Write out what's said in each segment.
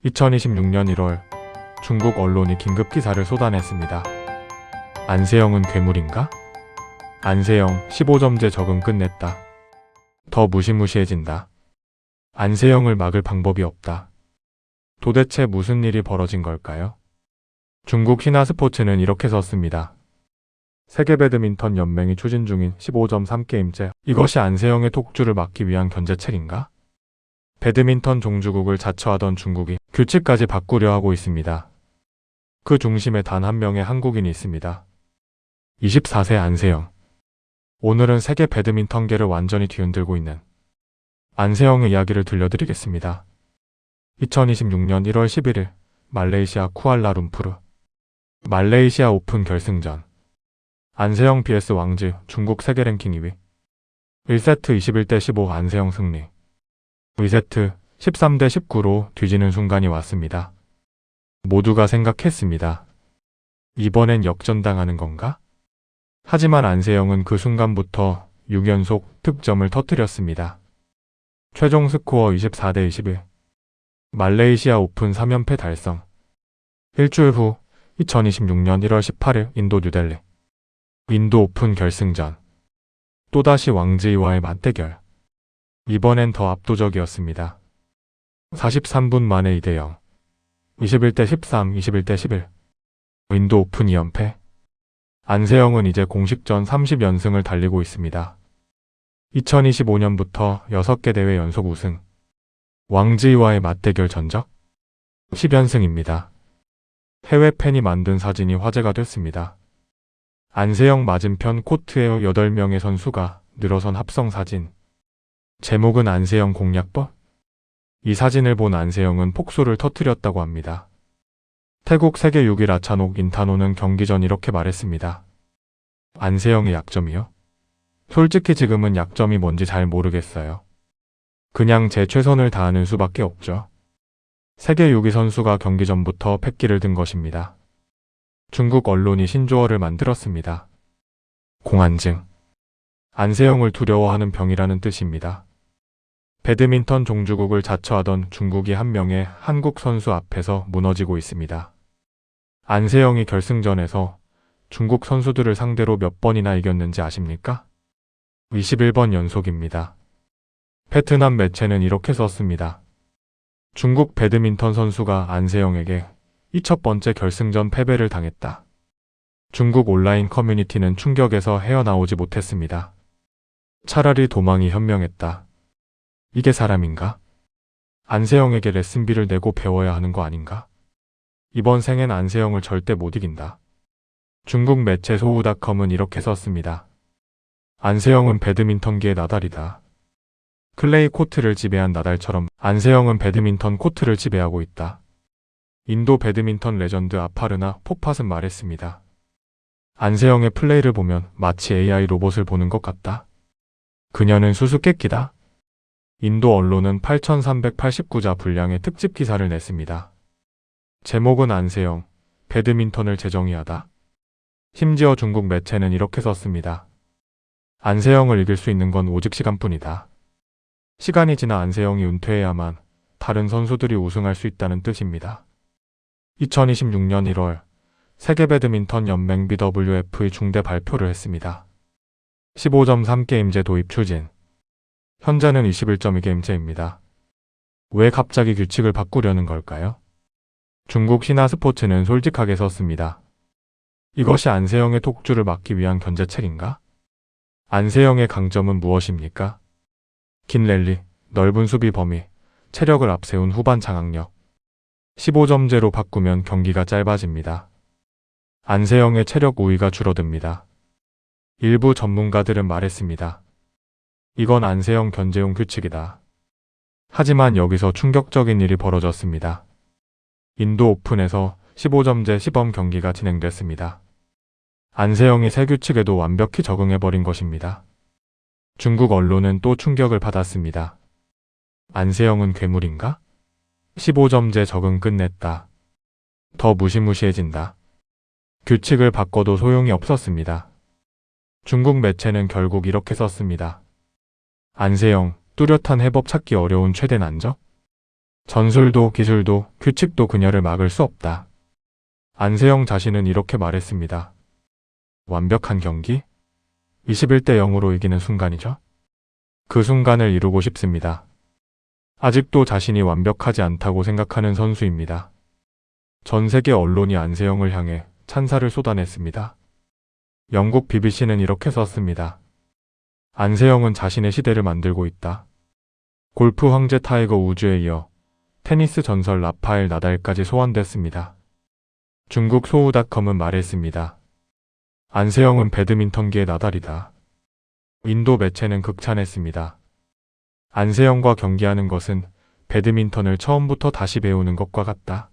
2026년 1월 중국 언론이 긴급 기사를 쏟아냈습니다. 안세영은 괴물인가? 안세영 15점제 적응 끝냈다. 더 무시무시해진다. 안세영을 막을 방법이 없다. 도대체 무슨 일이 벌어진 걸까요? 중국 신화 스포츠는 이렇게 썼습니다. 세계 배드민턴 연맹이 추진 중인 15점 3게임제. 이것이 안세영의 독주를 막기 위한 견제책인가? 배드민턴 종주국을 자처하던 중국이 규칙까지 바꾸려 하고 있습니다. 그 중심에 단 한 명의 한국인이 있습니다. 24세 안세영. 오늘은 세계 배드민턴계를 완전히 뒤흔들고 있는 안세영의 이야기를 들려드리겠습니다. 2026년 1월 11일 말레이시아 쿠알라룸푸르 말레이시아 오픈 결승전. 안세영 vs 왕즈. 중국 세계 랭킹 2위. 1세트 21대 15 안세영 승리. 2세트 13대 19로 뒤지는 순간이 왔습니다. 모두가 생각했습니다. 이번엔 역전당하는 건가? 하지만 안세영은 그 순간부터 6연속 득점을 터뜨렸습니다. 최종 스코어 24대 21. 말레이시아 오픈 3연패 달성. 일주일 후 2026년 1월 18일 인도 뉴델리 인도 오픈 결승전. 또다시 왕즈이와의 맞대결. 이번엔 더 압도적이었습니다. 43분 만에 2대0. 21대 13, 21대 11. 인도 오픈 2연패. 안세영은 이제 공식전 30연승을 달리고 있습니다. 2025년부터 6개 대회 연속 우승. 왕즈이와의 맞대결 전적 10연승입니다. 해외 팬이 만든 사진이 화제가 됐습니다. 안세영 맞은편 코트에 8명의 선수가 늘어선 합성 사진. 제목은 안세영 공략법? 이 사진을 본 안세영은 폭소를 터뜨렸다고 합니다. 태국 세계 6위 라차녹 인타노는 경기 전 이렇게 말했습니다. 안세영의 약점이요? 솔직히 지금은 약점이 뭔지 잘 모르겠어요. 그냥 제 최선을 다하는 수밖에 없죠. 세계 6위 선수가 경기 전부터 패기를 든 것입니다. 중국 언론이 신조어를 만들었습니다. 공안증. 안세영을 두려워하는 병이라는 뜻입니다. 배드민턴 종주국을 자처하던 중국이 한 명의 한국 선수 앞에서 무너지고 있습니다. 안세영이 결승전에서 중국 선수들을 상대로 몇 번이나 이겼는지 아십니까? 21번 연속입니다. 베트남 매체는 이렇게 썼습니다. 중국 배드민턴 선수가 안세영에게 이 첫 번째 결승전 패배를 당했다. 중국 온라인 커뮤니티는 충격에서 헤어나오지 못했습니다. 차라리 도망이 현명했다. 이게 사람인가? 안세영에게 레슨비를 내고 배워야 하는 거 아닌가? 이번 생엔 안세영을 절대 못 이긴다. 중국 매체 소우닷컴은 이렇게 썼습니다. 안세영은 배드민턴계의 나달이다. 클레이 코트를 지배한 나달처럼 안세영은 배드민턴 코트를 지배하고 있다. 인도 배드민턴 레전드 아파르나 포팟은 말했습니다. 안세영의 플레이를 보면 마치 AI 로봇을 보는 것 같다. 그녀는 수수께끼다. 인도 언론은 8,389자 분량의 특집 기사를 냈습니다. 제목은 안세영, 배드민턴을 재정의하다. 심지어 중국 매체는 이렇게 썼습니다. 안세영을 이길 수 있는 건 오직 시간뿐이다. 시간이 지나 안세영이 은퇴해야만 다른 선수들이 우승할 수 있다는 뜻입니다. 2026년 1월 세계 배드민턴 연맹 BWF의 중대 발표를 했습니다. 15점 3게임제 도입 추진. 현재는 21.2게임제입니다. 왜 갑자기 규칙을 바꾸려는 걸까요? 중국 신화 스포츠는 솔직하게 썼습니다. 이것이 안세영의 독주를 막기 위한 견제책인가? 안세영의 강점은 무엇입니까? 긴 랠리, 넓은 수비 범위, 체력을 앞세운 후반 장악력. 15점제로 바꾸면 경기가 짧아집니다. 안세영의 체력 우위가 줄어듭니다. 일부 전문가들은 말했습니다. 이건 안세영 견제용 규칙이다. 하지만 여기서 충격적인 일이 벌어졌습니다. 인도 오픈에서 15점제 시범 경기가 진행됐습니다. 안세영이 새 규칙에도 완벽히 적응해버린 것입니다. 중국 언론은 또 충격을 받았습니다. 안세영은 괴물인가? 15점제 적응 끝냈다. 더 무시무시해진다. 규칙을 바꿔도 소용이 없었습니다. 중국 매체는 결국 이렇게 썼습니다. 안세영, 뚜렷한 해법 찾기 어려운 최대 난적? 전술도 기술도 규칙도 그녀를 막을 수 없다. 안세영 자신은 이렇게 말했습니다. 완벽한 경기? 21대 0으로 이기는 순간이죠. 그 순간을 이루고 싶습니다. 아직도 자신이 완벽하지 않다고 생각하는 선수입니다. 전 세계 언론이 안세영을 향해 찬사를 쏟아냈습니다. 영국 BBC는 이렇게 썼습니다. 안세영은 자신의 시대를 만들고 있다. 골프 황제 타이거 우즈에 이어 테니스 전설 라파엘 나달까지 소환됐습니다. 중국 소우닷컴은 말했습니다. 안세영은 배드민턴계의 나달이다. 인도 매체는 극찬했습니다. 안세영과 경기하는 것은 배드민턴을 처음부터 다시 배우는 것과 같다.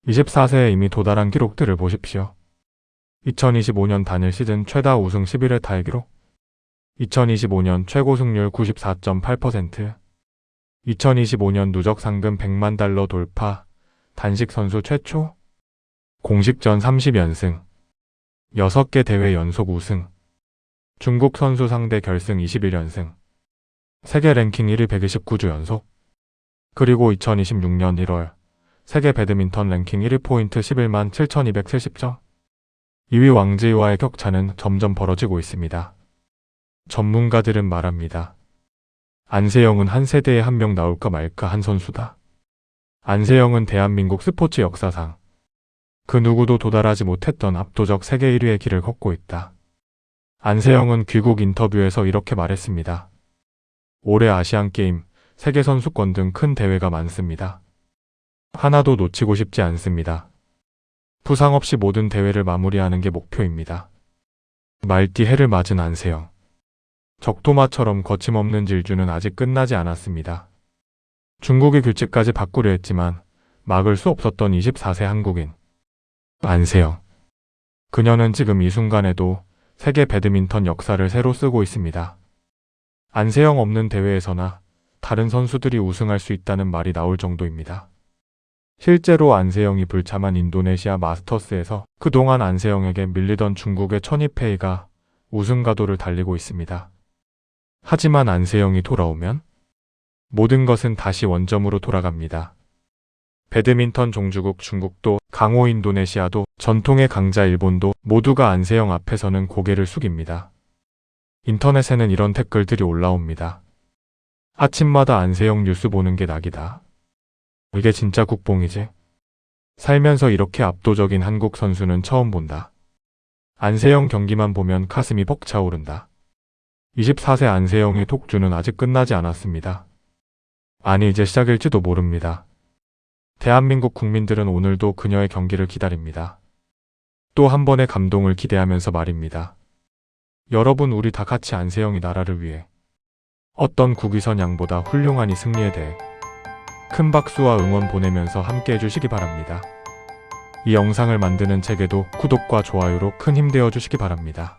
24세에 이미 도달한 기록들을 보십시오. 2025년 단일 시즌 최다 우승 11회 타의 기록, 2025년 최고 승률 94.8%, 2025년 누적 상금 100만 달러 돌파, 단식 선수 최초, 공식전 30연승, 6개 대회 연속 우승, 중국 선수 상대 결승 21연승, 세계 랭킹 1위 129주 연속, 그리고 2026년 1월 세계 배드민턴 랭킹 1위 포인트 11만 7,270점, 2위 왕지와의 격차는 점점 벌어지고 있습니다. 전문가들은 말합니다. 안세영은 한 세대에 한 명 나올까 말까 한 선수다. 안세영은 대한민국 스포츠 역사상 그 누구도 도달하지 못했던 압도적 세계 1위의 길을 걷고 있다. 안세영은 귀국 인터뷰에서 이렇게 말했습니다. 올해 아시안게임, 세계선수권 등 큰 대회가 많습니다. 하나도 놓치고 싶지 않습니다. 부상 없이 모든 대회를 마무리하는 게 목표입니다. 말띠 해를 맞은 안세영. 적토마처럼 거침없는 질주는 아직 끝나지 않았습니다. 중국이 규칙까지 바꾸려 했지만 막을 수 없었던 24세 한국인 안세영. 그녀는 지금 이 순간에도 세계 배드민턴 역사를 새로 쓰고 있습니다. 안세영 없는 대회에서나 다른 선수들이 우승할 수 있다는 말이 나올 정도입니다. 실제로 안세영이 불참한 인도네시아 마스터스에서 그동안 안세영에게 밀리던 중국의 천이페이가 우승 가도를 달리고 있습니다. 하지만 안세영이 돌아오면 모든 것은 다시 원점으로 돌아갑니다. 배드민턴 종주국 중국도 강호 인도네시아도 전통의 강자 일본도 모두가 안세영 앞에서는 고개를 숙입니다. 인터넷에는 이런 댓글들이 올라옵니다. 아침마다 안세영 뉴스 보는 게 낙이다. 이게 진짜 국뽕이지. 살면서 이렇게 압도적인 한국 선수는 처음 본다. 안세영 경기만 보면 가슴이 벅차오른다. 24세 안세영의 독주는 아직 끝나지 않았습니다. 아니 이제 시작일지도 모릅니다. 대한민국 국민들은 오늘도 그녀의 경기를 기다립니다. 또 한 번의 감동을 기대하면서 말입니다. 여러분 우리 다 같이 안세영이 나라를 위해 어떤 국위선 양보다 훌륭한 이 승리에 대해 큰 박수와 응원 보내면서 함께 해주시기 바랍니다. 이 영상을 만드는 제게도 구독과 좋아요로 큰 힘 되어 주시기 바랍니다.